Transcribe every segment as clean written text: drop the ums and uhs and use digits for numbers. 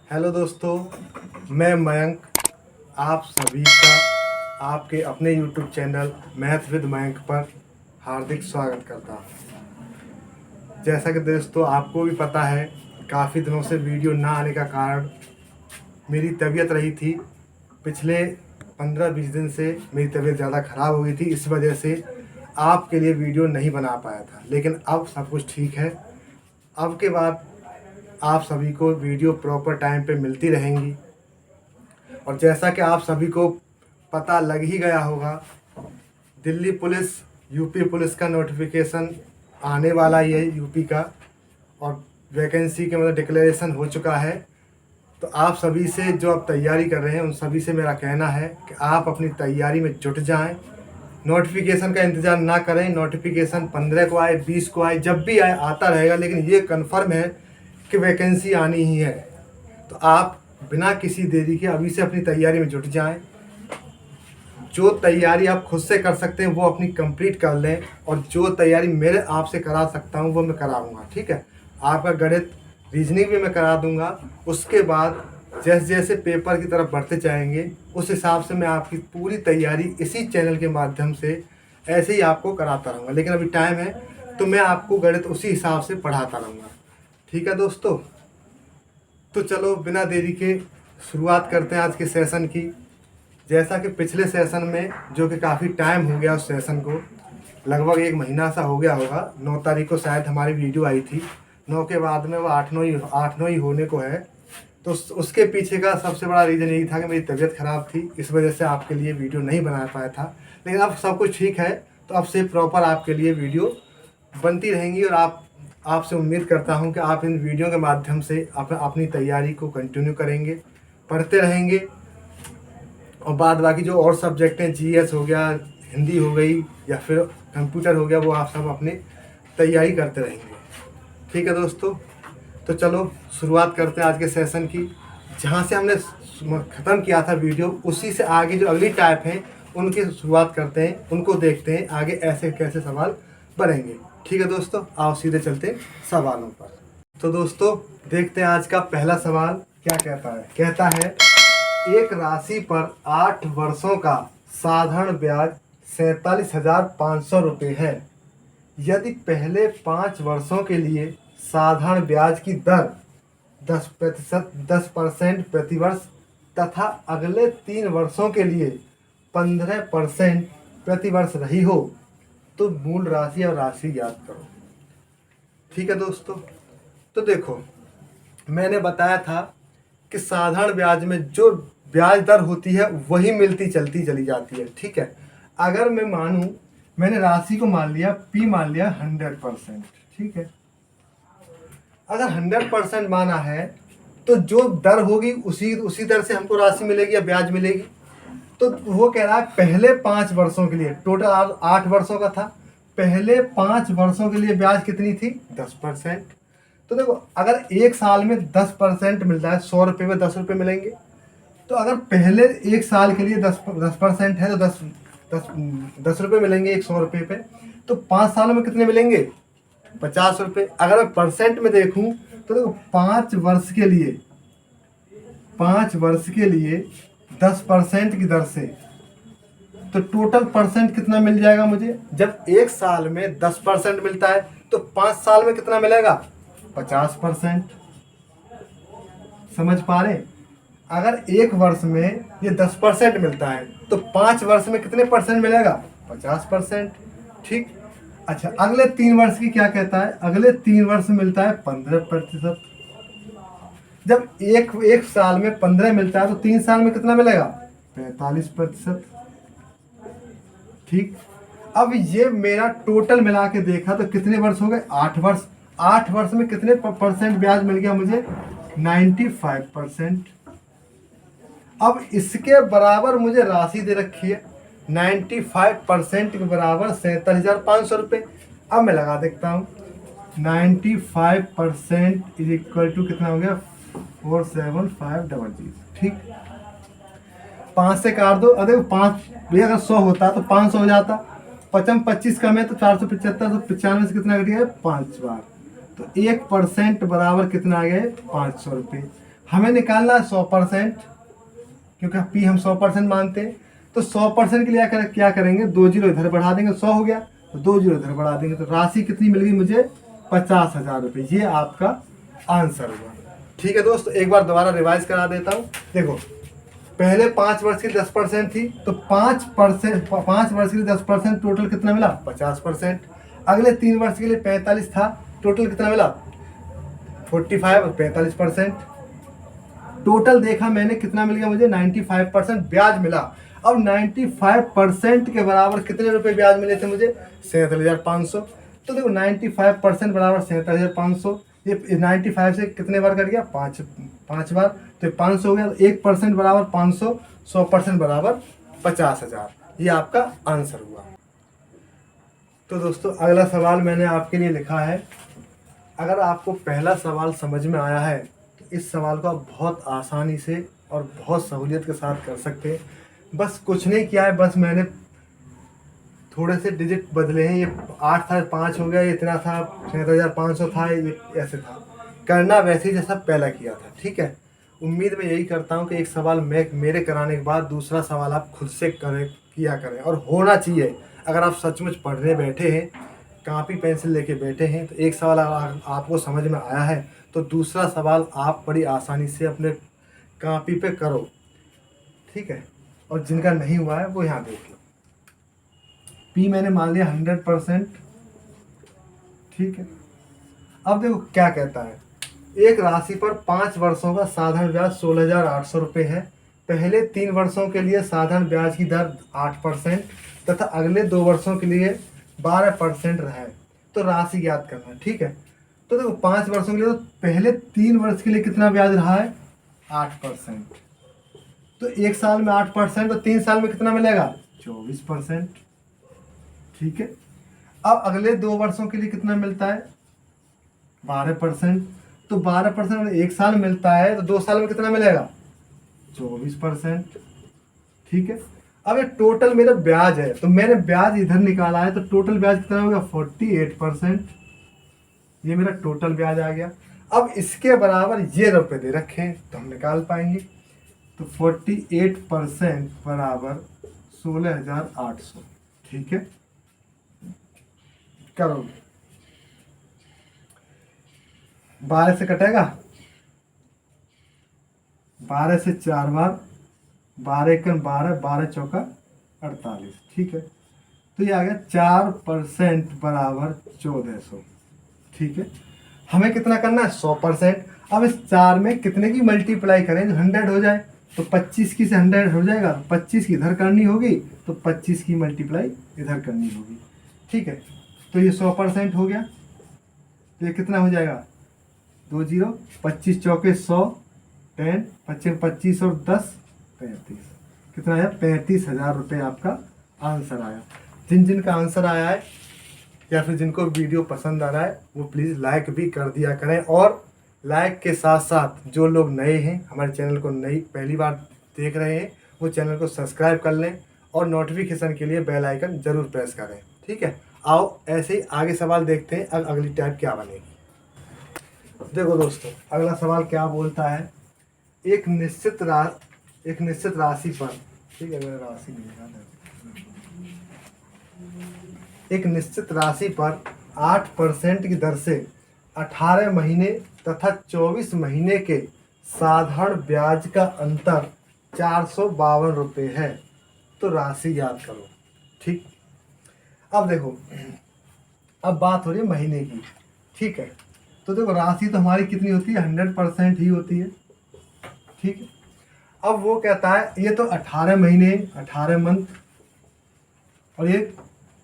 Hello दोस्तों, मैं मयंक आप सभी का आपके अपने YouTube channel math with Mayank पर हार्दिक स्वागत करता हूँ। जैसा कि दोस्तों आपको भी पता है, काफ़ी दिनों से वीडियो ना आने का कारण मेरी तबीयत रही थी। पिछले 15-20 दिन से मेरी तबीयत ज़्यादा ख़राब हो गई थी, इस वजह से आपके लिए वीडियो नहीं बना पाया था। लेकिन अब सब कुछ ठीक है। अब के बाद आप सभी को वीडियो प्रॉपर टाइम पे मिलती रहेंगी। और जैसा कि आप सभी को पता लग ही गया होगा, दिल्ली पुलिस यूपी पुलिस का नोटिफिकेशन आने वाला ही है यूपी का, और वैकेंसी के मतलब डिक्लेरेशन हो चुका है। तो आप सभी से जो आप तैयारी कर रहे हैं उन सभी से मेरा कहना है कि आप अपनी तैयारी में जुट जाएं। नोटिफिकेशन का इंतज़ार ना करें। नोटिफिकेशन 15 को आए, 20 को आए, जब भी आए आता रहेगा, लेकिन ये कन्फर्म है कि वैकेंसी आनी ही है। तो आप बिना किसी देरी के अभी से अपनी तैयारी में जुट जाएं। जो तैयारी आप खुद से कर सकते हैं वो अपनी कंप्लीट कर लें, और जो तैयारी मेरे आपसे करा सकता हूँ वो मैं कराऊंगा। ठीक है, आपका गणित रीजनिंग भी मैं करा दूंगा। उसके बाद जैसे जैसे पेपर की तरफ बढ़ते जाएंगे उस हिसाब से मैं आपकी पूरी तैयारी इसी चैनल के माध्यम से ऐसे ही आपको कराता रहूँगा। लेकिन अभी टाइम है तो मैं आपको गणित उसी हिसाब से पढ़ाता रहूँगा। ठीक है दोस्तों, तो चलो बिना देरी के शुरुआत करते हैं आज के सेशन की। जैसा कि पिछले सेशन में, जो कि काफ़ी टाइम हो गया उस सेशन को, लगभग 1 महीना सा हो गया होगा। 9 तारीख को शायद हमारी वीडियो आई थी। 9 के बाद में वो 8-9 ही होने को है। तो उसके पीछे का सबसे बड़ा रीज़न यही था कि मेरी तबीयत ख़राब थी, इस वजह से आपके लिए वीडियो नहीं बना पाया था। लेकिन अब सब कुछ ठीक है, तो अब से प्रॉपर आपके लिए वीडियो बनती रहेंगी। और आपसे उम्मीद करता हूं कि आप इन वीडियो के माध्यम से अपनी तैयारी को कंटिन्यू करेंगे, पढ़ते रहेंगे। और बाद बाकी जो और सब्जेक्ट हैं, जीएस हो गया, हिंदी हो गई, या फिर कंप्यूटर हो गया, वो आप सब अपनी तैयारी करते रहेंगे। ठीक है दोस्तों, तो चलो शुरुआत करते हैं आज के सेशन की। जहाँ से हमने ख़त्म किया था वीडियो, उसी से आगे जो अगली टाइप हैं उनकी शुरुआत करते हैं, उनको देखते हैं आगे ऐसे कैसे सवाल बनेंगे। ठीक है दोस्तों, आओ सीधे चलते हैं सवालों पर। तो दोस्तों देखते हैं आज का पहला सवाल क्या कहता है। कहता है, एक राशि पर 8 वर्षों का साधारण ब्याज 47,500 रुपये है। यदि पहले 5 वर्षों के लिए साधारण ब्याज की दर 10% प्रतिवर्ष तथा अगले 3 वर्षों के लिए 15% प्रतिवर्ष रही हो, तो मूल राशि और राशि ज्ञात करो। ठीक है दोस्तों, तो देखो, मैंने बताया था कि साधारण ब्याज में जो ब्याज दर होती है वही मिलती चलती चली जाती है। ठीक है, अगर मैं मानूं, मैंने राशि को मान लिया P, मान लिया 100%। ठीक है, अगर 100% माना है तो जो दर होगी उसी दर से हमको राशि मिलेगी या ब्याज मिलेगी। तो वो कह रहा है पहले 5 वर्षों के लिए, टोटल 8 वर्षों का था, पहले 5 वर्षों के लिए ब्याज कितनी थी? 10%। तो देखो, अगर एक साल में 10% मिल रहा है, 100 रुपये में 10 रुपये मिलेंगे। तो अगर पहले एक साल के लिए 10% है तो 10 रुपये मिलेंगे 100 रुपये पे। तो 5 सालों में कितने मिलेंगे? 50 रुपये। अगर मैं परसेंट में देखूं तो देखो, 5 वर्ष के लिए 10% की दर से, तो टोटल परसेंट कितना मिल जाएगा मुझे? जब एक साल में 10% मिलता है तो 5 साल में कितना मिलेगा? 50%। समझ पा रहे? अगर एक वर्ष में ये 10% मिलता है तो 5 वर्ष में कितने परसेंट मिलेगा? 50%। ठीक, अच्छा, अगले 3 वर्ष की क्या कहता है? अगले 3 वर्ष में मिलता है 15%। जब एक साल में 15 मिलता है तो 3 साल में कितना मिलेगा? 45%। ठीक, अब ये मेरा टोटल मिला के देखा तो कितने वर्ष हो गए? 8 वर्ष। 8 वर्ष में कितने परसेंट ब्याज मिल गया मुझे? 95%। अब इसके बराबर मुझे राशि दे रखी है 95% के बराबर 47,500 रुपये। अब मैं लगा देखता हूँ, 95% इज इक्वल टू कितना हो गया? 47,500। ठीक, 5 से काट दो। अरे 5 भैया, अगर 100 होता तो 500 हो जाता। 25 कम है तो 475, तो 95 से कितना घट गया? 5 बार। तो 1% बराबर कितना आ गया? 500 रुपये। हमें निकालना है 100%, क्योंकि पी हम 100% मानते हैं। तो 100% के लिए क्या करेंगे, 2 जीरो इधर बढ़ा देंगे, 100 हो गया तो 2 जीरो इधर बढ़ा देंगे, तो राशि कितनी मिल गई मुझे, 50,000 रुपये। ये आपका आंसर हुआ। ठीक है दोस्तों, एक बार दोबारा रिवाइज करा देता हूँ। देखो, पहले 5 वर्ष की 10% थी, तो 5 वर्ष के लिए 10% टोटल कितना मिला, 50%। अगले 3 वर्ष के लिए 45 था, टोटल कितना मिला, 45 और 45%। टोटल देखा मैंने कितना मिल गया मुझे, 95% ब्याज मिला। अब 95% के बराबर कितने रुपए ब्याज मिले थे मुझे, 47,500। तो देखो 95% बराबर 47,500, ये 95 से कितने बार कट गया, पाँच बार, तो 500 हो गया। 1% बराबर 500, 100% बराबर 50,000। ये आपका आंसर हुआ। तो दोस्तों अगला सवाल मैंने आपके लिए लिखा है। अगर आपको पहला सवाल समझ में आया है तो इस सवाल को आप बहुत आसानी से और बहुत सहूलियत के साथ कर सकते हैं। बस कुछ नहीं किया है, बस मैंने थोड़े से डिजिट बदले हैं। ये 8 था, 5 हो गया, ये इतना था, 67,500 था, ये ऐसे था। करना वैसे ही जैसा पहला किया था, ठीक है। उम्मीद मैं यही करता हूँ कि एक सवाल मेरे कराने के बाद दूसरा सवाल आप खुद से किया करें, और होना चाहिए। अगर आप सचमुच पढ़ने बैठे हैं, कापी पेंसिल लेके बैठे हैं, तो एक सवाल अगर आपको समझ में आया है तो दूसरा सवाल आप बड़ी आसानी से अपने कापी पे करो, ठीक है। और जिनका नहीं हुआ है वो यहाँ देख लो। पी मैंने मान लिया 100%, ठीक है। अब देखो क्या कहता है, एक राशि पर 5 वर्षों का साधारण ब्याज 16,800 रुपये है। पहले 3 वर्षों के लिए साधारण ब्याज की दर 8% तथा अगले 2 वर्षों के लिए 12% है। तो राशि ज्ञात करना है, ठीक है। तो देखो 5 वर्षों के लिए, तो पहले 3 वर्ष के लिए कितना ब्याज रहा है, 8%। तो 1 साल में 8%, तो 3 साल में कितना मिलेगा, 24%, ठीक है। अब अगले 2 वर्षों के लिए कितना मिलता है, 12%। तो 12% 1 साल मिलता है, तो 2 साल में कितना मिलेगा, 24%, ठीक है। अब ये टोटल मेरा ब्याज है, तो मैंने ब्याज इधर निकाला है, तो टोटल ब्याज कितना होगा, 48%। ये मेरा टोटल ब्याज आ गया। अब इसके बराबर ये रुपए दे रखे हैं, तो हम निकाल पाएंगे। तो 48% बराबर 16,800, ठीक है। करो, 12 से कटेगा, 12 से 4 बार, 12 एकम 12, 12 चौका 48, ठीक है। तो ये आ गया 4% बराबर 1,400, ठीक है। हमें कितना करना है, 100%। अब इस 4 में कितने की मल्टीप्लाई करें जो 100 हो जाए, तो 25 की से 100 हो जाएगा, 25 की इधर करनी होगी, तो 25 की मल्टीप्लाई इधर करनी होगी, ठीक है। तो ये 100% हो गया। तो ये कितना हो जाएगा, 2 जीरो, 25 चौके 100, 10, 25 25 और 10 35, कितना आया, 35,000 रुपये आपका आंसर आया। जिन जिन का आंसर आया है या फिर जिनको वीडियो पसंद आ रहा है वो प्लीज़ लाइक भी कर दिया करें, और लाइक के साथ साथ जो लोग नए हैं, हमारे चैनल को पहली बार देख रहे हैं, वो चैनल को सब्सक्राइब कर लें और नोटिफिकेशन के लिए बेल आइकन ज़रूर प्रेस करें, ठीक है। आओ ऐसे ही आगे सवाल देखते हैं, अगली टाइप क्या बनेगी। देखो दोस्तों अगला सवाल क्या बोलता है, एक निश्चित राशि पर, ठीक है, मेरा राशि नहीं याद है। एक निश्चित राशि पर 8% की दर से 18 महीने तथा 24 महीने के साधारण ब्याज का अंतर 452 रुपये है। तो राशि याद करो, ठीक। अब देखो, अब बात हो रही है महीने की, ठीक है। तो देखो राशि तो हमारी कितनी होती है, 100% ही होती है, ठीक है। अब वो कहता है ये तो 18 महीने, 18 मंथ, और ये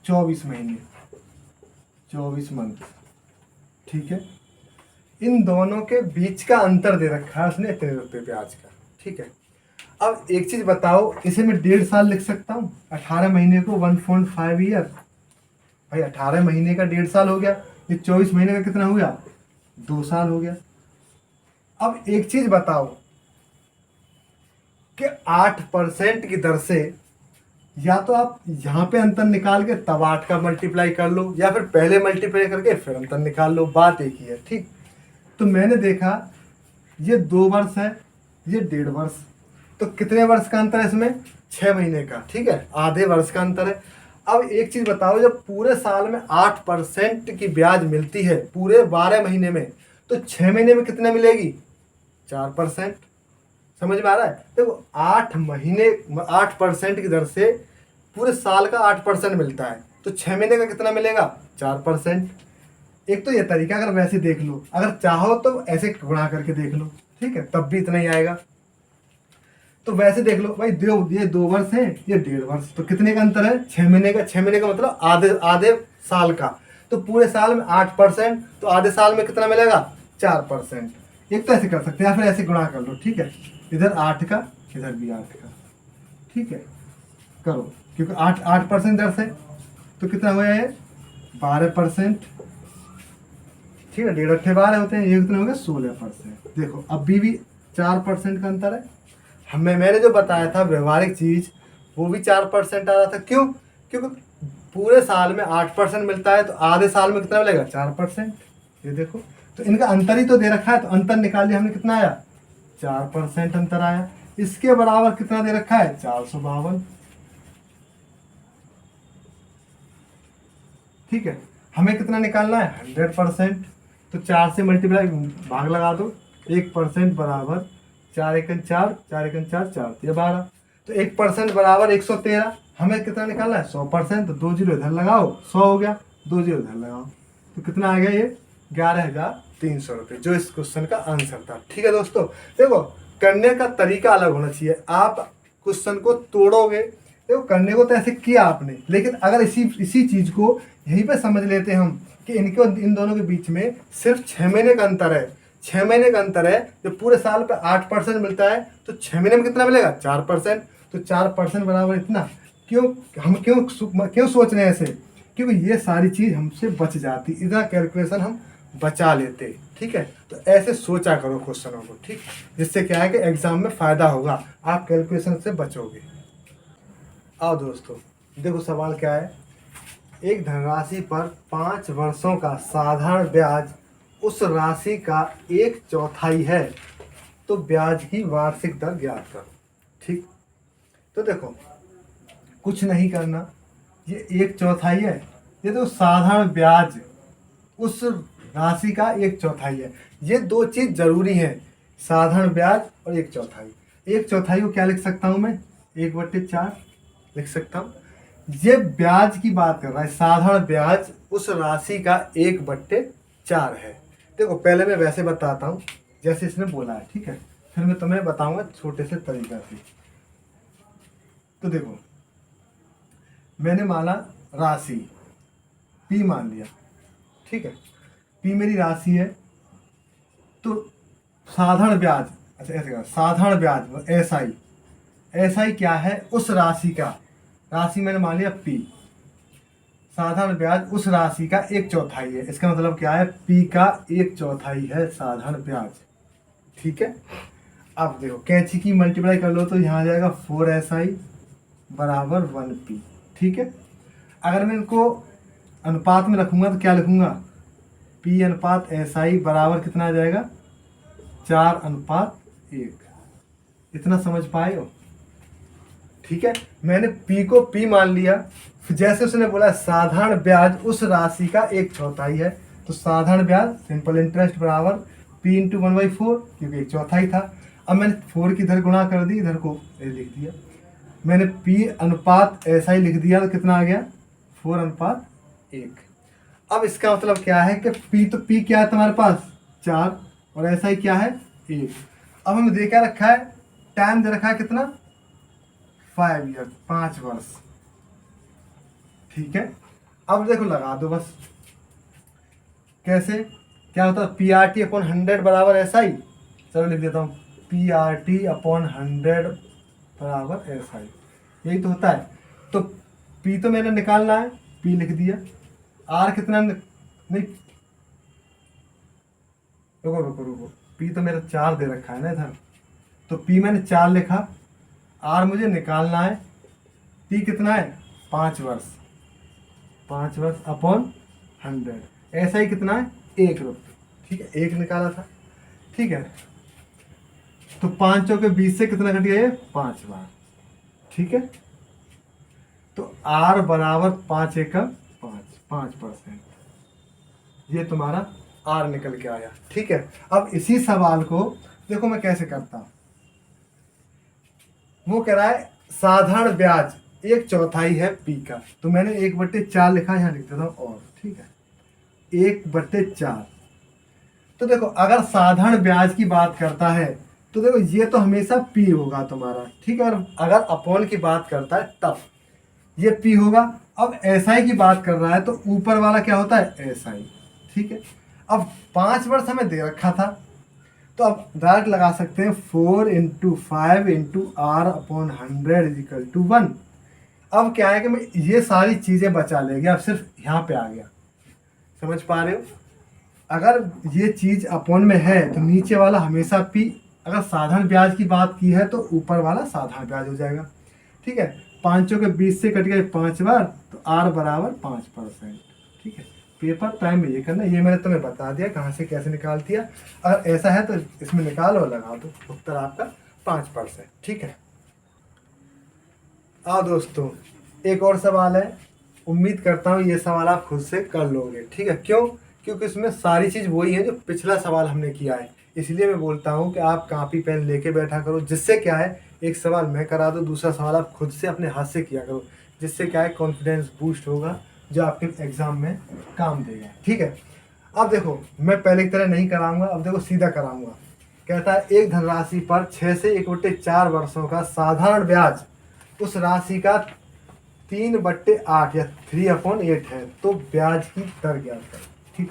24 महीने, 24 मंथ, ठीक है। इन दोनों के बीच का अंतर दे रखा है उसने इतने रुपये ब्याज का, ठीक है। अब एक चीज बताओ, इसे मैं 1.5 साल लिख सकता हूँ, 18 महीने को 1.5 ईयर, भाई 18 महीने का 1.5 साल हो गया, ये 24 महीने का कितना हो गया, 2 साल हो गया। अब एक चीज बताओ कि 8% की दर से, या तो आप यहाँ पे अंतर निकाल के तब 8 का मल्टीप्लाई कर लो, या फिर पहले मल्टीप्लाई करके फिर अंतर निकाल लो, बात एक ही है, ठीक। तो मैंने देखा ये 2 वर्ष है, ये 1.5 वर्ष। तो कितने वर्ष का अंतर है इसमें? 6 महीने का। ठीक है, आधे वर्ष का अंतर है। अब एक चीज बताओ, जब पूरे साल में 8% की ब्याज मिलती है पूरे 12 महीने में, तो 6 महीने में कितने मिलेगी? 4%। समझ में आ रहा है? देखो 8% की दर से पूरे साल का 8% मिलता है, तो 6 महीने का कितना मिलेगा? 4%। एक तो ये तरीका अगर वैसे देख लो, अगर चाहो तो ऐसे गुणा करके देख लो, ठीक है, तब भी इतना ही आएगा। तो वैसे देख लो भाई, ये 2 वर्ष है, ये 1.5 वर्ष, तो कितने का अंतर है? 6 महीने का। 6 महीने का मतलब आधे आधे साल का। तो पूरे साल में 8%, तो आधे साल में कितना मिलेगा? 4%। एक तो ऐसे कर सकते हैं, या फिर ऐसे गुणा कर लो, ठीक है, इधर 8 का, इधर भी 8 का, ठीक है, करो, क्योंकि 8% दर से, तो कितना हुआ है? 12%। ठीक है, 1.5 12 होते हैं, ये कितने हो गए? 16%। देखो अभी भी 4% का अंतर है। मैंने जो बताया था व्यवहारिक चीज, वो भी 4% आ रहा था। क्यों? क्योंकि पूरे साल में 8% मिलता है, तो आधे साल में कितना मिलेगा? 4%। ये देखो, तो इनका अंतर ही तो दे रखा है, तो अंतर निकाल लिया हमने, कितना आया? 4% अंतर आया। इसके बराबर कितना दे रखा है? 452। ठीक है, हमें कितना निकालना है? 100%। तो 4 से मल्टीप्लाई, भाग लगा दो, 1% बराबर 4 एकन 4, 4 एकन 4, 4 ये 12। तो 1% बराबर 113। हमें कितना निकालना है? 100%। तो 2 जीरो इधर लगाओ, 100 हो गया, 2 जीरो इधर लगाओ, तो कितना आ गया? ये 11,300 रुपये, जो इस क्वेश्चन का आंसर था। ठीक है दोस्तों, देखो करने का तरीका अलग होना चाहिए। आप क्वेश्चन को तोड़ोगे, देखो करने को तो ऐसे किया आपने, लेकिन अगर इसी चीज को यहीं पे समझ लेते हम कि इन दोनों के बीच में सिर्फ 6 महीने का अंतर है, 6 महीने का अंतर है, जो पूरे साल पे 8% मिलता है, तो 6 महीने में कितना मिलेगा? 4%। तो 4% बराबर इतना। क्यों सोच रहे हैं ऐसे? क्योंकि ये सारी चीज हमसे बच जाती, इतना कैलकुलेशन हम बचा लेते। ठीक है, तो ऐसे सोचा करो क्वेश्चनों को, ठीक, जिससे क्या है कि एग्जाम में फायदा होगा, आप कैलकुलेशन से बचोगे। आओ दोस्तों, देखो सवाल क्या है। एक धनराशि पर 5 वर्षों का साधारण ब्याज उस राशि का 1/4 है, तो ब्याज की वार्षिक दर ज्ञात करो। ठीक, तो देखो कुछ नहीं करना, ये 1/4 है, ये तो साधारण ब्याज उस राशि का 1/4 है। ये दो चीज जरूरी है, साधारण ब्याज और 1/4। 1/4 को क्या लिख सकता हूं मैं? 1/4 लिख सकता हूँ। ये ब्याज की बात कर रहा है, साधारण ब्याज उस राशि का 1/4 है। देखो पहले मैं वैसे बताता हूँ जैसे इसने बोला है, ठीक है, फिर मैं तुम्हें बताऊंगा छोटे से तरीका से। तो देखो मैंने माना राशि P मान लिया, ठीक है, P मेरी राशि है, तो साधारण ब्याज, अच्छा ऐसे करो, साधारण ब्याज SI क्या है? उस राशि का, राशि मैंने मान लिया P, साधारण ब्याज उस राशि का 1/4 है। इसका मतलब क्या है? P का 1/4 है साधारण ब्याज। ठीक है, अब देखो कैंची की मल्टीप्लाई कर लो, तो यहाँ आ जाएगा 4SI बराबर 1P। ठीक है, अगर मैं इनको अनुपात में रखूंगा तो क्या लिखूंगा? P अनुपात SI बराबर कितना आ जाएगा? 4:1। इतना समझ पाए हो? ठीक है, मैंने P को P मान लिया, जैसे उसने बोला साधारण ब्याज उस राशि का 1/4 है, तो साधारण ब्याज सिंपल इंटरेस्ट बराबर P इंटू 1/4, क्योंकि 1/4 था। अब मैंने 4 की इधर गुणा कर दी, इधर को लिख दिया, मैंने P अनुपात SI लिख दिया, तो कितना आ गया? 4:1। अब इसका मतलब क्या है कि P क्या है तुम्हारे पास? 4, और SI क्या है? 1। अब हमें दे क्या रखा है? टाइम दे रखा है कितना? 5 ईयर, 5 वर्ष। ठीक है, अब देखो लगा दो बस। कैसे? क्या होता है? PRT/100 बराबर SI। चलो लिख देता हूँ, PRT/100 बराबर SI, यही तो होता है। तो P तो मैंने निकालना है, P लिख दिया। R कितना नहीं, रुको, P तो मेरा 4 दे रखा है ना इधर, तो P मैंने 4 लिखा, R मुझे निकालना है, T कितना है? 5 वर्ष, 5 वर्ष अपॉन 100। SI कितना है? 1 रुपये। ठीक है, 1 निकाला था। ठीक है, तो 5 चौके 20 से कितना कट गया ये 5 बार। ठीक है, तो R बराबर 5 एकम 5%, ये तुम्हारा R निकल के आया। ठीक है, अब इसी सवाल को देखो मैं कैसे करता हूं। वो कह रहा है साधारण ब्याज 1/4 है P का, तो मैंने 1/4 लिखा, यहाँ लिख देता हूं और। ठीक है, 1/4। तो देखो अगर साधारण ब्याज की बात करता है तो देखो ये तो हमेशा P होगा तुम्हारा। ठीक है, और अगर अपॉन की बात करता है तब ये P होगा। अब SI की बात कर रहा है तो ऊपर वाला क्या होता है SI। ठीक है, अब 5 वर्ष हमें दे रखा था, तो अब डायरेक्ट लगा सकते हैं 4 × 5 × R/100 = 1। अब क्या है कि मैं ये सारी चीज़ें बचा लेंगे, अब सिर्फ यहाँ पे आ गया। समझ पा रहे हो, अगर ये चीज़ अपॉन में है तो नीचे वाला हमेशा P, अगर साधारण ब्याज की बात की है तो ऊपर वाला साधारण ब्याज हो जाएगा। ठीक है, 5 चौके 20 से कट गए 5 बार, तो R बराबर 5%। ठीक है, पेपर टाइम में ये करना, ये मैंने तुम्हें बता दिया कहाँ से कैसे निकाल दिया। अगर ऐसा है तो इसमें निकालो और लगा दो, उत्तर आपका 5%। ठीक है, आओ दोस्तों एक और सवाल है, उम्मीद करता हूँ ये सवाल आप खुद से कर लोगे। ठीक है, क्यों? क्योंकि इसमें सारी चीज़ वही है जो पिछला सवाल हमने किया है, इसलिए मैं बोलता हूँ कि आप कापी पेन लेके बैठा करो, जिससे क्या है एक सवाल मैं करा दूँ, दूसरा सवाल आप खुद से अपने हाथ से किया करो, जिससे क्या है कॉन्फिडेंस बूस्ट होगा, जो आपके एग्जाम में काम देगा। ठीक है, अब देखो मैं पहले की तरह नहीं कराऊंगा, अब देखो सीधा कराऊंगा। कहता है एक धनराशि पर 6 से 1/4 वर्षों का साधारण ब्याज उस राशि का 3/8 या 3/8 है, तो ब्याज की दर ज्ञात करें। ठीक,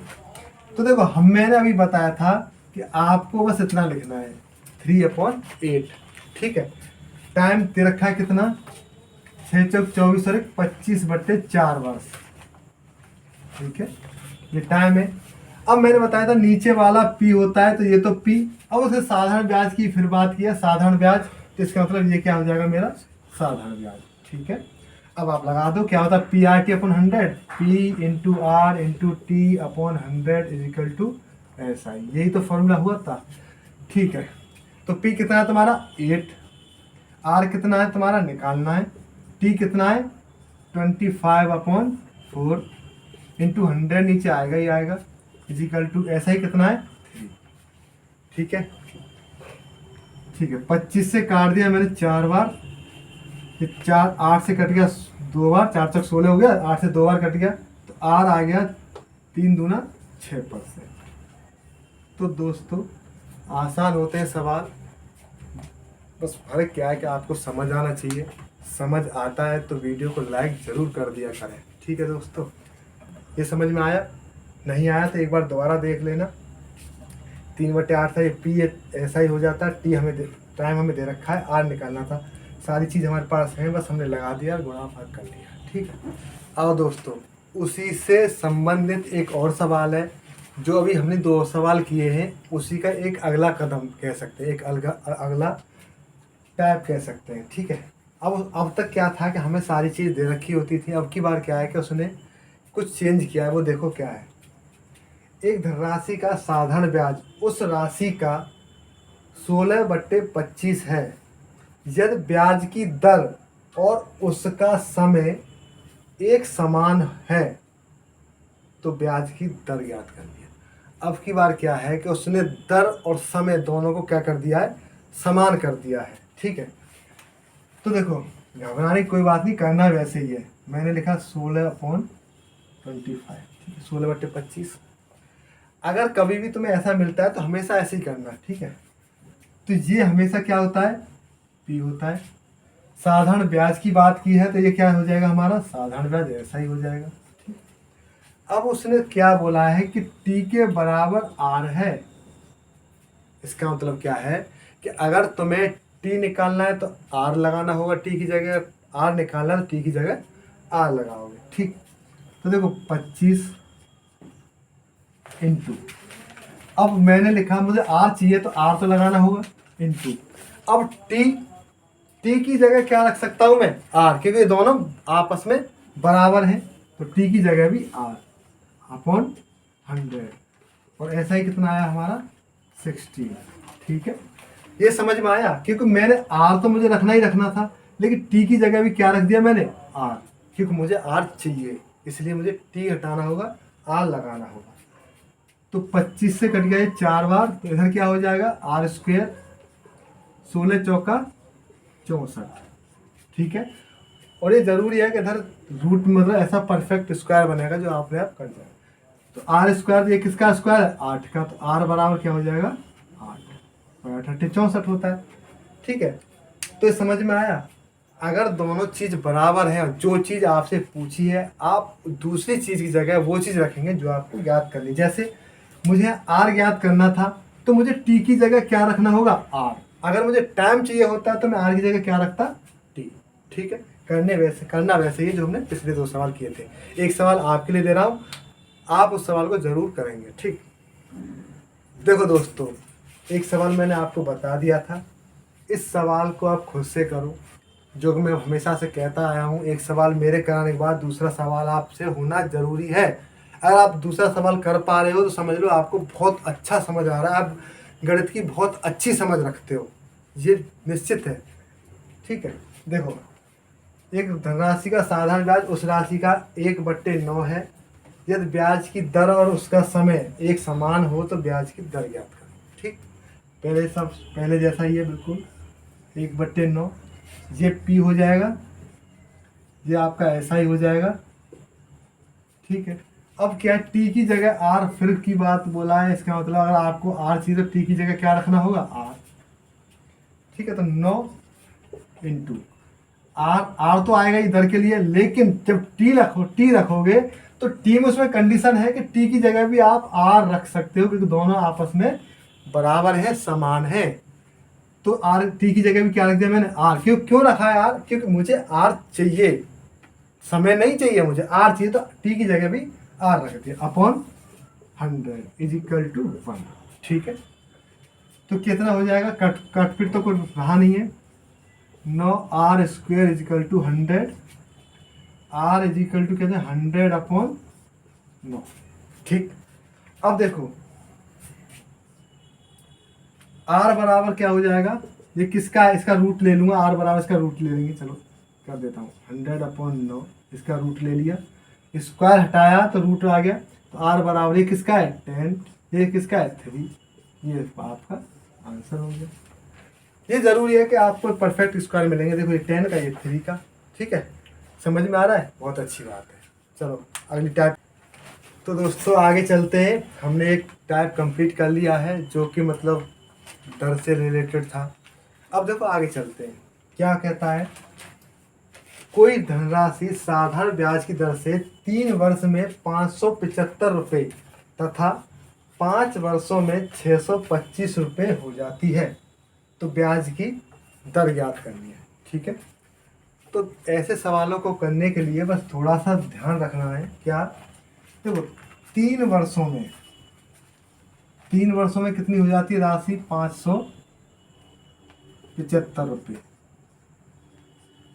तो देखो मैंने अभी बताया था कि आपको बस इतना लिखना है 3/8। ठीक है, टाइम दे रखा है कितना 6 चौक 24 और 25/4 वर्ष। ठीक है, ये टाइम है। अब मैंने बताया था नीचे वाला P होता है, तो ये तो P। अब उसने साधारण ब्याज की फिर बात किया, साधारण ब्याज, तो इसका मतलब ये क्या हो जाएगा मेरा साधारण ब्याज। ठीक है, अब आप लगा दो क्या होता है PRT/100, P × R × T/100 = SI, यही तो फॉर्मूला हुआ था। ठीक है, तो P कितना है तुम्हारा 8, R कितना है तुम्हारा निकालना है, T कितना है 25/4 × 100 नीचे आएगा ही आएगा = SI कितना है 3। ठीक है, ठीक है, 25 से काट दिया मैंने 4 बार, ये 4 8 से कट गया 2 बार, 4 चौक 16 हो गया, 8 से 2 बार कट गया, तो R आ गया 3 दूना 6%। तो दोस्तों आसान होते हैं सवाल, बस फर्क क्या है कि आपको समझ आना चाहिए। समझ आता है तो वीडियो को लाइक ज़रूर कर दिया करें। ठीक है दोस्तों, ये समझ में आया? नहीं आया तो एक बार दोबारा देख लेना। 3/8 था, ये P ऐसा ही हो जाता, T टाइम हमें दे रखा है, R निकालना था, सारी चीज़ हमारे पास है, बस हमने लगा दिया, गुणा भाग कर लिया। ठीक है, आओ दोस्तों उसी से संबंधित एक और सवाल है, जो अभी हमने 2 सवाल किए हैं, उसी का एक अगला कदम कह सकते हैं, एक अगला टैब कह सकते हैं। ठीक है, अब तक क्या था कि हमें सारी चीज़ दे रखी होती थी, अब की बार क्या है कि उसने कुछ चेंज किया है। वो देखो क्या है, एक धनराशि का साधारण ब्याज उस राशि का 16/25 है, यदि ब्याज की दर और उसका समय एक समान है तो ब्याज की दर ज्ञात कर दिया। अब की बार क्या है कि उसने दर और समय दोनों को क्या कर दिया है, समान कर दिया है। ठीक है, तो देखो घबराने की कोई बात नहीं, करना वैसे ही है। मैंने लिखा 16/25, ठीक है, 16/25। अगर कभी भी तुम्हें ऐसा मिलता है तो हमेशा ऐसे ही करना। ठीक है, तो ये हमेशा क्या होता है P होता है। साधारण ब्याज की बात की है तो ये क्या हो जाएगा हमारा साधारण ब्याज, ऐसा ही हो जाएगा। ठीक, अब उसने क्या बोला है कि T के बराबर R है। इसका मतलब क्या है कि अगर तुम्हें T निकालना है तो R लगाना होगा, T की जगह R निकालना है तो T की जगह R लगाओगे। ठीक, तो देखो 25 इंटू, अब मैंने लिखा मुझे R चाहिए तो R तो लगाना होगा, इंटू अब T की जगह क्या रख सकता हूं मैं R, क्योंकि दोनों आपस में बराबर हैं, तो T की जगह भी R/100, और ऐसा ही कितना आया हमारा 16। ठीक है, ये समझ में आया? क्योंकि मैंने आर तो मुझे रखना ही रखना था, लेकिन टी की जगह भी क्या रख दिया मैंने? आर, क्योंकि मुझे आर चाहिए, इसलिए मुझे टी हटाना होगा, आर लगाना होगा। तो 25 से कट गया ये 4 बार, तो इधर क्या हो जाएगा? आर स्क्वेयर, 16 चौका 64। ठीक है, और ये जरूरी है कि इधर रूट मतलब ऐसा परफेक्ट स्क्वायर बनेगा जो आपने आप कर जाए। तो आर स्क्वायर ये किसका स्क्वायर है? 8 का, तो आर बराबर क्या हो जाएगा? 8 और 8 64 होता है। ठीक है, तो ये समझ में आया? अगर दोनों चीज बराबर है, जो चीज आपसे पूछी है, आप दूसरी चीज की जगह वो चीज रखेंगे जो आपको ज्ञात करनी। जैसे मुझे आर ज्ञात करना था, तो मुझे टी की जगह क्या रखना होगा? आर। अगर मुझे टाइम चाहिए होता तो मैं आर की जगह क्या रखता? टी। ठीक है, करना वैसे ही जो हमने पिछले 2 सवाल किए थे। एक सवाल आपके लिए दे रहा हूँ, आप उस सवाल को जरूर करेंगे। ठीक, देखो दोस्तों, एक सवाल मैंने आपको बता दिया था, इस सवाल को आप खुद से करो। जो कि मैं हमेशा से कहता आया हूँ, एक सवाल मेरे कराने के बाद दूसरा सवाल आपसे होना जरूरी है। अगर आप दूसरा सवाल कर पा रहे हो तो समझ लो आपको बहुत अच्छा समझ आ रहा है, आप गणित की बहुत अच्छी समझ रखते हो, ये निश्चित है। ठीक है, देखो, एक धनराशि का साधारण ब्याज उस राशि का 1/9 है। यदि ब्याज की दर और उसका समय एक समान हो तो ब्याज की दर ज्ञात करो। ठीक, पहले जैसा ही है बिल्कुल, 1/9, ये पी हो जाएगा, ये आपका ऐसा ही हो जाएगा। ठीक है, अब क्या टी की जगह आर फिर की बात बोला है, इसका मतलब अगर आपको आर चाहिए तो टी की जगह क्या रखना होगा? आर। ठीक है, तो 9 इंटू आर, आर तो आएगा इधर के लिए, लेकिन जब टी रखोगे तो टी में उसमें कंडीशन है कि टी की जगह भी आप आर रख सकते हो, क्योंकि दोनों आपस में बराबर है, समान है। तो आर, टी की जगह भी क्या रख दिया मैंने? आर। क्यों रखा है आर? क्योंकि मुझे आर चाहिए, समय नहीं चाहिए, मुझे आर चाहिए, तो टी की जगह भी आर रख दिया, अपॉन 100 इज इक्वल टू 1। ठीक है, तो कितना हो जाएगा? कट फिर तो कोई रहा नहीं है। 9 R square is equal to 100, R is equal to कहते हैं 100/9। ठीक, अब देखो आर बराबर क्या हो जाएगा? ये किसका है? इसका रूट ले लूंगा, आर बराबर इसका रूट ले लेंगे। चलो कर देता हूँ, 100/9, इसका रूट ले लिया, स्क्वायर हटाया तो रूट आ गया, तो आर बराबर ये किसका है? 10, ये किसका है? 3। ये आपका आंसर हो गया। ये जरूरी है कि आपको परफेक्ट स्क्वायर मिलेंगे। देखो ये 10 का, ये 3 का। ठीक है, समझ में आ रहा है? बहुत अच्छी बात है। चलो अगली टाइप। तो दोस्तों आगे चलते हैं, हमने एक टाइप कंप्लीट कर लिया है जो कि मतलब दर से रिलेटेड था। अब देखो आगे चलते हैं, क्या कहता है? कोई धनराशि साधारण ब्याज की दर से 3 वर्ष में 575 रुपये तथा 5 वर्षों में 625 रुपये हो जाती है, तो ब्याज की दर ज्ञात करनी है। ठीक है, तो ऐसे सवालों को करने के लिए बस थोड़ा सा ध्यान रखना है। क्या? देखो 3 वर्षों में कितनी हो जाती है राशि? 575 रुपये।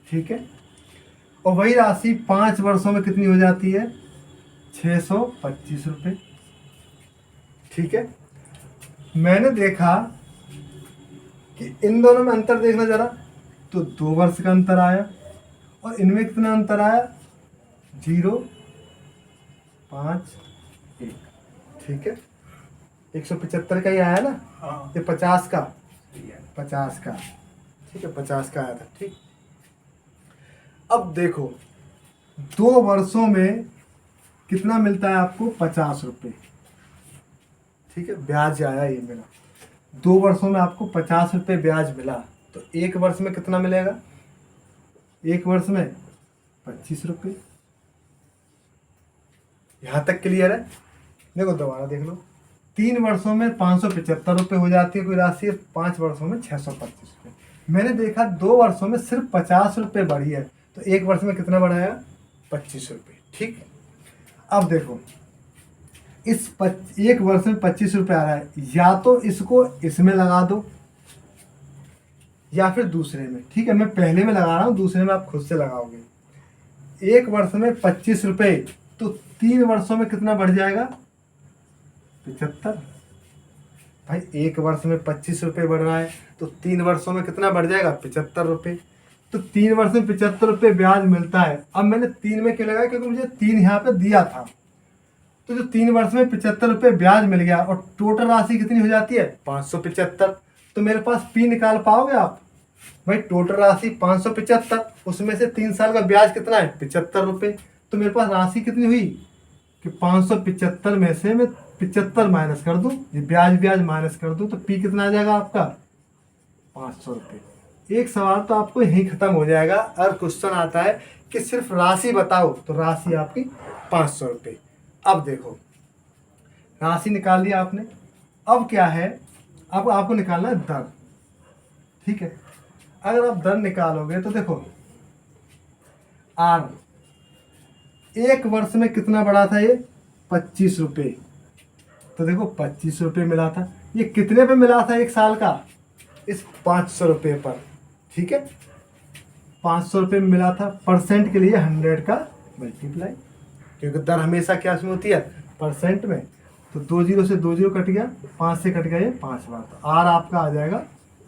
ठीक है, और वही राशि 5 वर्षों में कितनी हो जाती है? 625 रुपये। ठीक है, मैंने देखा कि इन दोनों में अंतर देखना जरा, तो 2 वर्ष का अंतर आया, और इनमें कितना अंतर आया? 0, 5, 1। ठीक है, 175 का ही आया ना? हाँ। ये 50 का, 50 का। ठीक है, 50 का आया था। ठीक, अब देखो 2 वर्षों में कितना मिलता है आपको? 50 रुपये। ठीक है, ब्याज आया ये मेरा, 2 वर्षों में आपको 50 रुपये ब्याज मिला, तो 1 वर्ष में कितना मिलेगा? 1 वर्ष में 25 रुपये। यहाँ तक क्लियर है? देखो दोबारा देख लो, 3 वर्षों में 575 रुपये हो जाती है कोई राशि, 5 वर्षों में 625 रुपये। मैंने देखा 2 वर्षों में सिर्फ 50 रुपये बढ़ी है, तो 1 वर्ष में कितना बढ़ाएगा? 25 रुपये। ठीक, अब देखो इस 1 वर्ष में 25 रुपये आ रहा है, या तो इसको इसमें लगा दो या फिर दूसरे में। ठीक है, मैं पहले में लगा रहा हूँ, दूसरे में आप खुद से लगाओगे। 1 वर्ष में 25 रुपये, तो 3 वर्षों में कितना बढ़ जाएगा? 75। भाई 1 वर्ष में 25 रुपये बढ़ रहा है, तो 3 वर्षों में कितना बढ़ जाएगा? 75 रुपये। तो 3 वर्ष में 75 रुपये ब्याज मिलता है। अब मैंने 3 में क्यों लगाया? क्योंकि मुझे 3 यहाँ पे दिया था। तो जो 3 वर्ष में 75 रुपये ब्याज मिल गया और टोटल राशि कितनी हो जाती है? 575। तो मेरे पास पी निकाल पाओगे आप? भाई टोटल राशि 575, उसमें से 3 साल का ब्याज कितना है? 75 रुपये। तो मेरे पास राशि कितनी हुई कि 575 में से मैं 75 माइनस कर दूं, ये ब्याज माइनस कर दूं, तो पी कितना आ जाएगा आपका? 500 रुपये। एक सवाल तो आपको यहीं खत्म हो जाएगा। अगर क्वेश्चन आता है कि सिर्फ राशि बताओ, तो राशि आपकी 500 रुपये। अब देखो, राशि निकाल लिया आपने। अब क्या है? अब आपको निकालना है दर। ठीक है, अगर आप दर निकालोगे तो देखो, आर 1 वर्ष में कितना बढ़ा था? ये 25 रुपये। तो देखो 25 रुपये मिला था। ये कितने पे मिला था 1 साल का? इस 500 रुपये पर। ठीक है, 500 रुपये में मिला था। परसेंट के लिए 100 का मल्टीप्लाई, क्योंकि दर हमेशा क्या में होती है? परसेंट में। तो 2 जीरो से 2 जीरो कट गया, 5 से कट गया ये 5 बार, तो आर आपका आ जाएगा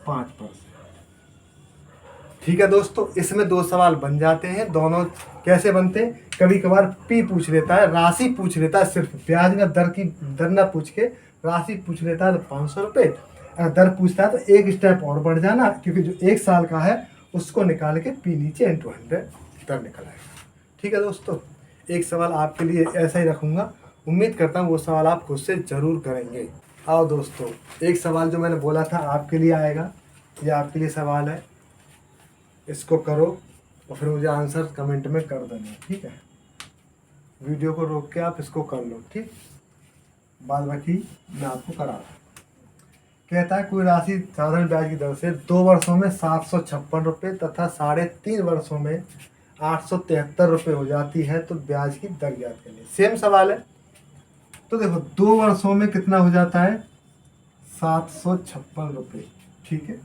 5%। ठीक है दोस्तों, इसमें 2 सवाल बन जाते हैं। दोनों कैसे बनते हैं? कभी कभार पी पूछ लेता है, राशि पूछ लेता है, सिर्फ ब्याज ना दर की दर ना पूछ के राशि पूछ लेता है तो 500 रुपये। अगर दर पूछता है तो एक स्टेप और बढ़ जाना, क्योंकि जो 1 साल का है उसको निकाल के पी नीचे इंटू 100 दर निकल आएगा। ठीक है दोस्तों, एक सवाल आपके लिए ऐसा ही रखूँगा। उम्मीद करता हूँ वो सवाल आप खुद से ज़रूर करेंगे। आओ दोस्तों, एक सवाल जो मैंने बोला था आपके लिए आएगा, ये आपके लिए सवाल है, इसको करो और फिर मुझे आंसर कमेंट में कर देना। ठीक है, वीडियो को रोक के आप इसको कर लो। ठीक, बाद बाकी मैं आपको करा रहा हूँ। कहता है कोई राशि साधारण ब्याज की दर से 2 वर्षों में 756 रुपये तथा 3.5 वर्षों में 873 रुपये हो जाती है, तो ब्याज की दर ज्ञात करिए। सेम सवाल है। तो देखो 2 वर्षों में कितना हो जाता है? 756 रुपये। ठीक है,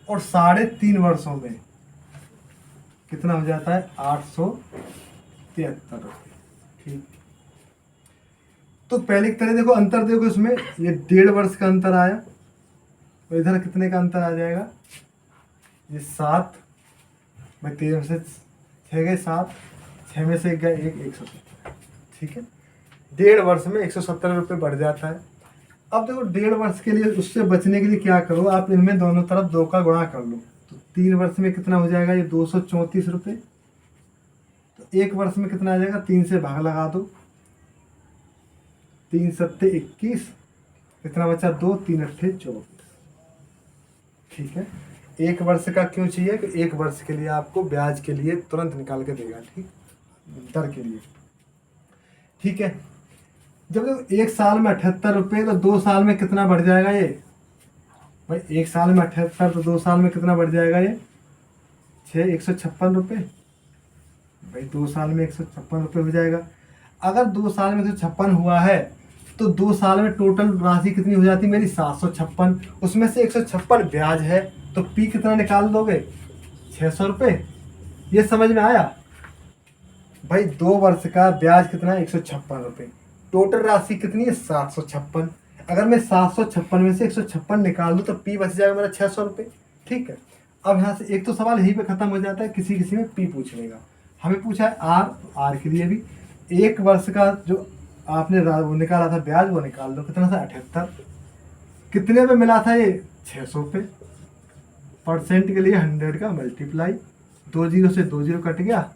और 3.5 वर्षों में कितना हो जाता है? 873 रुपये। ठीक, तो पहले की तरह देखो, अंतर देखो, इसमें ये 1.5 वर्ष का अंतर आया, और इधर कितने का अंतर आ जाएगा? ये 7 में 13 से 6 गए 7, 6 में से 1 गया 1, 170। ठीक है, 1.5 वर्ष में 170 रुपये बढ़ जाता है। अब देखो 1.5 वर्ष के लिए उससे बचने के लिए क्या करो, आप इनमें दोनों तरफ 2 का गुणा कर लो, तो 3 वर्ष में कितना हो जाएगा? ये 234 रुपये। तो 1 वर्ष में कितना आ जाएगा? 3 से भाग लगा दो, 3 सत्ते 21, कितना बचा? 2, 3 अट्ठे 24। ठीक है, 1 वर्ष का क्यों चाहिए? कि 1 वर्ष के लिए आपको ब्याज के लिए तुरंत निकाल के देगा। ठीक, दर के लिए। ठीक है, जब 1 साल में 78 रुपये, तो 2 साल में कितना बढ़ जाएगा ये? भाई 1 साल में 78, तो 2 साल में कितना बढ़ जाएगा ये? 156 रुपये। भाई 2 साल में 156 रुपये हो जाएगा। अगर 2 साल में 156 हुआ है, तो 2 साल में टोटल राशि कितनी हो जाती है मेरी? 756। उसमें से 156 ब्याज है, तो पी कितना निकाल दोगे? 600 रुपये। ये समझ में आया? भाई 2 वर्ष का ब्याज कितना है? 156 रुपये। टोटल राशि कितनी है? 756। अगर मैं 756 में से 156 निकाल दूँ तो पी बच जाएगा मेरा 600 रुपये। ठीक है, अब यहाँ से एक तो सवाल यहीं पे ख़त्म हो जाता है, किसी किसी में पी पूछ लेगा। हमें पूछा है आर के लिए भी 1 वर्ष का जो आपने वो निकाला था ब्याज, वो निकाल दो। कितना था? 78। कितने पे मिला था ये? 600 पे। परसेंट के लिए 100 का मल्टीप्लाई, 2 जीरो से 2 जीरो कट गया,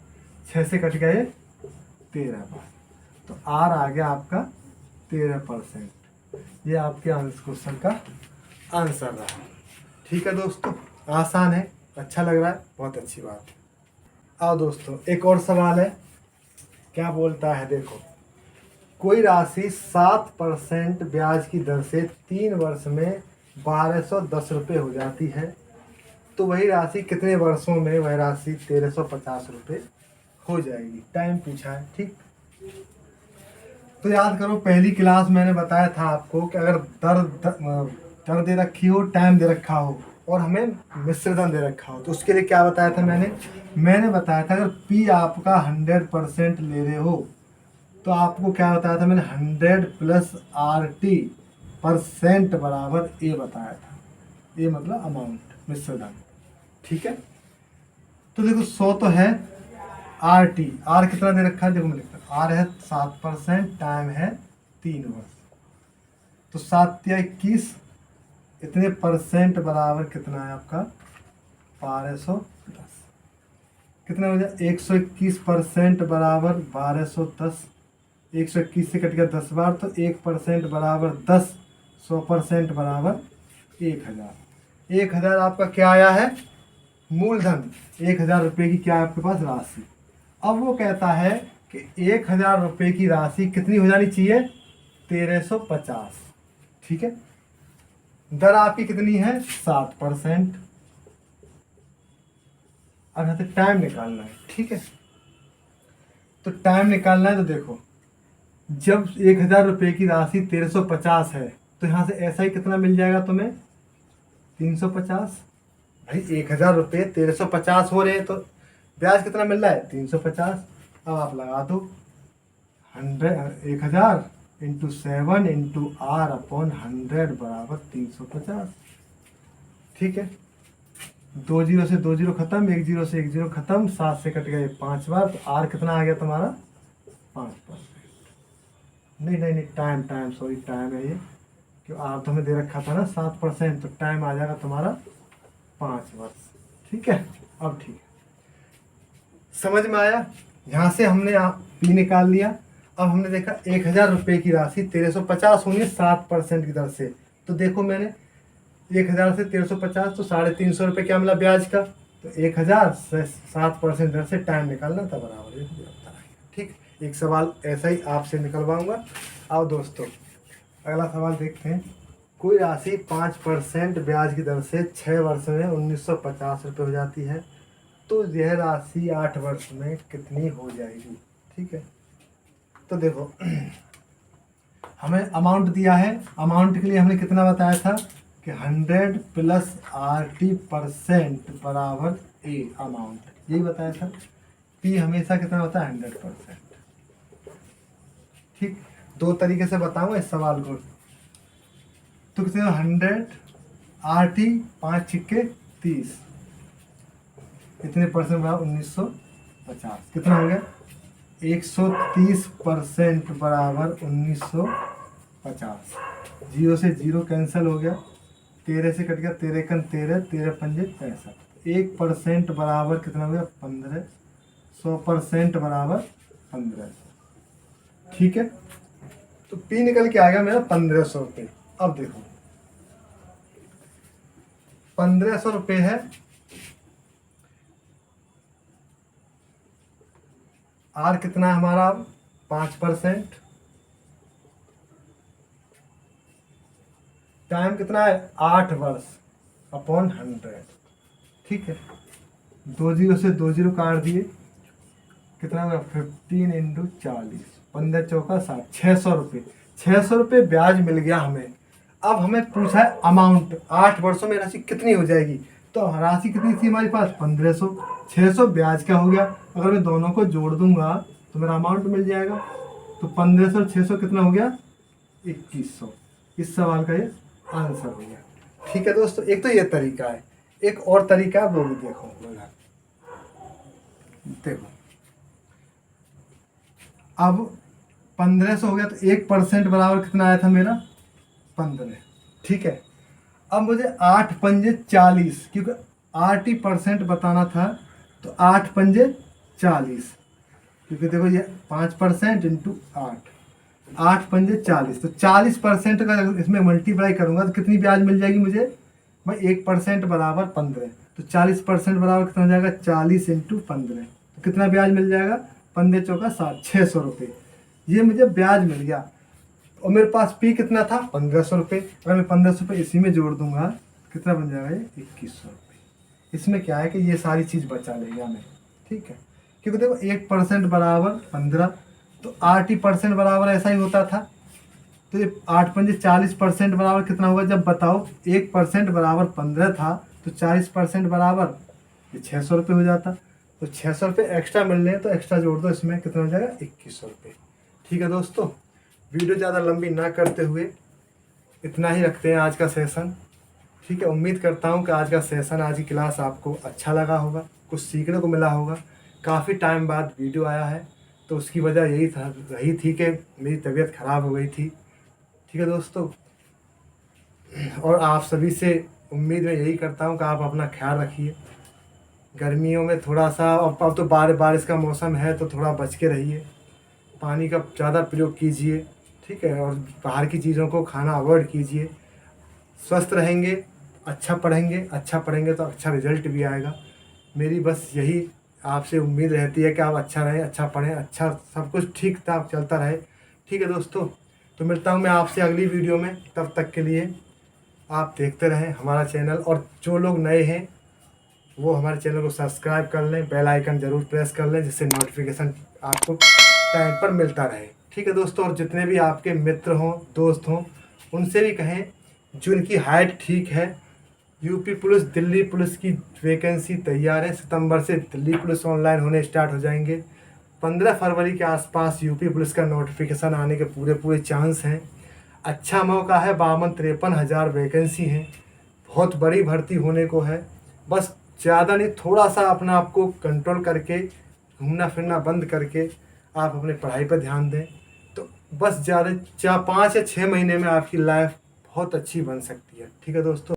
6 से कट गया ये 13 बार, तो आर आ गया आपका 13%। ये आपके क्वेश्चन का आंसर रहा। ठीक है दोस्तों, आसान है, अच्छा लग रहा है, बहुत अच्छी बात है। आओ दोस्तों, एक और सवाल है। क्या बोलता है? देखो, कोई राशि 7% ब्याज की दर से 3 वर्ष में 1210 रुपये हो जाती है, तो वही राशि कितने वर्षों में वह राशि 1350 रुपये हो जाएगी? टाइम पूछा है। ठीक, तो याद करो, पहली क्लास मैंने बताया था आपको कि अगर दर दे रखी हो, टाइम दे रखा हो और हमें मिश्रित दे रखा हो, तो उसके लिए क्या बताया था मैंने बताया था अगर पी आपका 100% ले रहे हो, तो आपको क्या बताया था मैंने? 100 + RT परसेंट बराबर ए बताया था। ए मतलब अमाउंट, मिश्र धन। ठीक है, तो देखो 100 तो है, आर टी, आर कितना दे रखा है, देखो मैं लिखता हूँ, आर है 7%, टाइम है 3 वर्ष। तो 7 या 21, इतने परसेंट बराबर कितना है आपका 1210। कितना हो जाए 121% बराबर 1210। 121 से कट गया 10 बार, तो 1% बराबर 10, 100% बराबर 1000। 1000 आपका क्या आया है, मूलधन। 1000 रुपये की क्या है आपके पास राशि। अब वो कहता है कि 1000 रुपये की राशि कितनी हो जानी चाहिए, 1350। ठीक है, दर आपकी कितनी है 7%। अब यहाँ से टाइम निकालना है। ठीक है, तो टाइम निकालना है, तो देखो जब 1000 रुपये की राशि 1350 है, तो यहाँ से ऐसा ही कितना मिल जाएगा तुम्हें 350। भाई 1000 रुपये 1350 हो रहे हैं, तो ब्याज कितना मिल रहा है 350। अब आप लगा दो 1000 इंटू 7 इंटू आर अपॉन 100 बराबर 350। ठीक है, 2 जीरो से 2 जीरो खत्म, 1 जीरो से 1 जीरो खत्म, 7 से कट गए 5 बार, तो आर कितना आ गया तुम्हारा 5%। नहीं नहीं नहीं, टाइम सॉरी, टाइम है ये, क्यों आर तो हमें दे रखा था ना 7%, तो टाइम आ जाएगा तुम्हारा 5 वर्ष। ठीक है, अब ठीक है, समझ में आया। यहाँ से हमने पी निकाल लिया। अब हमने देखा 1000 रुपये की राशि 1350 होनी है 7% की दर से। तो देखो मैंने 1000 से 1350, तो 350 रुपये क्या मिला ब्याज का। तो 1000 से 7% दर से टाइम निकालना था बराबर ये होता है। ठीक, एक सवाल ऐसा ही आपसे निकलवाऊंगा। आओ दोस्तों, अगला सवाल देखते हैं। कोई राशि 5% ब्याज की दर से 6 वर्ष में 1950 रुपये हो जाती है, तो यह राशि 8 वर्ष में कितनी हो जाएगी। ठीक है, तो देखो हमें अमाउंट दिया है, अमाउंट के लिए हमने कितना बताया था कि 100 प्लस RT% बराबर ए अमाउंट, यही बताया था। पी हमेशा कितना होता है 100%। ठीक, दो तरीके से बताऊंगा इस सवाल को। तो कितने 100 RT 5 छिक्के 30, कितने परसेंट बराबर 1950, कितना हो गया 130% बराबर 1950। जीरो से जीरो कैंसिल हो गया, 13 से कट गया 13 कन 13, 13 पंजे 65। 1% बराबर कितना हो गया 15, 100% बराबर 1500। ठीक है, तो पी निकल के आ गया मेरा 1500 रुपये। अब देखो 1500 रुपये है, आर कितना है हमारा 5%, टाइम कितना है 8 वर्ष अपॉन 100। ठीक है, 2 जीरो से 2 जीरो काट दिए, कितना होगा 15 इंटू 40, 15 चौका 60, 600 रुपये। 600 रुपये ब्याज मिल गया हमें। अब हमें पूछा है अमाउंट 8 वर्षों में राशि कितनी हो जाएगी। तो राशि कितनी थी हमारे पास 1500, 600 ब्याज का हो गया। अगर मैं दोनों को जोड़ दूंगा तो मेरा अमाउंट मिल जाएगा। तो 1500 600 कितना हो गया 2100। इस सवाल का ये आंसर हो गया। ठीक है दोस्तों, एक तो ये तरीका है, एक और तरीका है वो भी देखो। देखो अब 1500 हो गया, तो 1% बराबर कितना आया था मेरा 15। ठीक है, अब मुझे 8 पंजे 40, क्योंकि 80% बताना था, तो 8 पंजे 40, क्योंकि देखो ये 5% इंटू 8 पंजे 40, तो 40% का इसमें मल्टीप्लाई करूंगा तो कितनी ब्याज मिल जाएगी मुझे। मैं 1% बराबर 15, तो 40% बराबर कितना हो जाएगा 40 इंटू 15, तो कितना ब्याज मिल जाएगा 15 चौका 60, 600 रुपये। ये मुझे ब्याज मिल गया। और मेरे पास पी कितना था 1500 रुपये। अगर मैं 1500 रुपये इसी में जोड़ दूंगा कितना बन जाएगा ये 2100 रुपये। इसमें क्या है कि ये सारी चीज़ बचा लेगा हमें। ठीक है, क्योंकि देखो 1% बराबर 15, तो 80% बराबर ऐसा ही होता था। तो ये 8 पंजे 40% बराबर कितना होगा, जब बताओ 1% बराबर 15 था, तो 40% बराबर ये 600 रुपये हो जाता। तो 600 रुपये एक्स्ट्रा मिल रहे हैं, तो एक्स्ट्रा जोड़ दो, इसमें कितना हो जाएगा 2100 रुपये। ठीक है दोस्तों, वीडियो ज़्यादा लंबी ना करते हुए इतना ही रखते हैं आज का सेशन। ठीक है, उम्मीद करता हूँ कि आज का सेशन, आज की क्लास आपको अच्छा लगा होगा, कुछ सीखने को मिला होगा। काफ़ी टाइम बाद वीडियो आया है तो उसकी वजह रही थी कि मेरी तबीयत ख़राब हो गई थी। ठीक है दोस्तों, और आप सभी से उम्मीद मैं यही करता हूँ कि आप अपना ख्याल रखिए। गर्मियों में थोड़ा सा, अब तो बारिश का मौसम है तो थोड़ा बच के रहिए, पानी का ज़्यादा प्रयोग कीजिए। ठीक है, और बाहर की चीज़ों को खाना अवॉइड कीजिए। स्वस्थ रहेंगे, अच्छा पढ़ेंगे तो अच्छा रिजल्ट भी आएगा। मेरी बस यही आपसे उम्मीद रहती है कि आप अच्छा रहें, अच्छा पढ़ें, अच्छा सब कुछ ठीक ठाक चलता रहे। ठीक है दोस्तों, तो मिलता हूँ मैं आपसे अगली वीडियो में। तब तक के लिए आप देखते रहें हमारा चैनल, और जो लोग नए हैं वो हमारे चैनल को सब्सक्राइब कर लें, बेल आइकन ज़रूर प्रेस कर लें, जिससे नोटिफिकेशन आपको टाइम पर मिलता रहे। ठीक है दोस्तों, और जितने भी आपके मित्र हों, दोस्त हों, उनसे भी कहें जिनकी हाइट ठीक है, यूपी पुलिस, दिल्ली पुलिस की वैकेंसी तैयार है। सितंबर से दिल्ली पुलिस ऑनलाइन होने स्टार्ट हो जाएंगे। 15 फरवरी के आसपास यूपी पुलिस का नोटिफिकेशन आने के पूरे पूरे चांस हैं। अच्छा मौका है, 52-53 हज़ार वैकेंसी हैं, बहुत बड़ी भर्ती होने को है। बस ज़्यादा नहीं, थोड़ा सा अपना आपको कंट्रोल करके, घूमना फिरना बंद करके आप अपने पढ़ाई पर ध्यान दें, तो बस ज़्यादा 5 या 6 महीने में आपकी लाइफ बहुत अच्छी बन सकती है। ठीक है दोस्तों।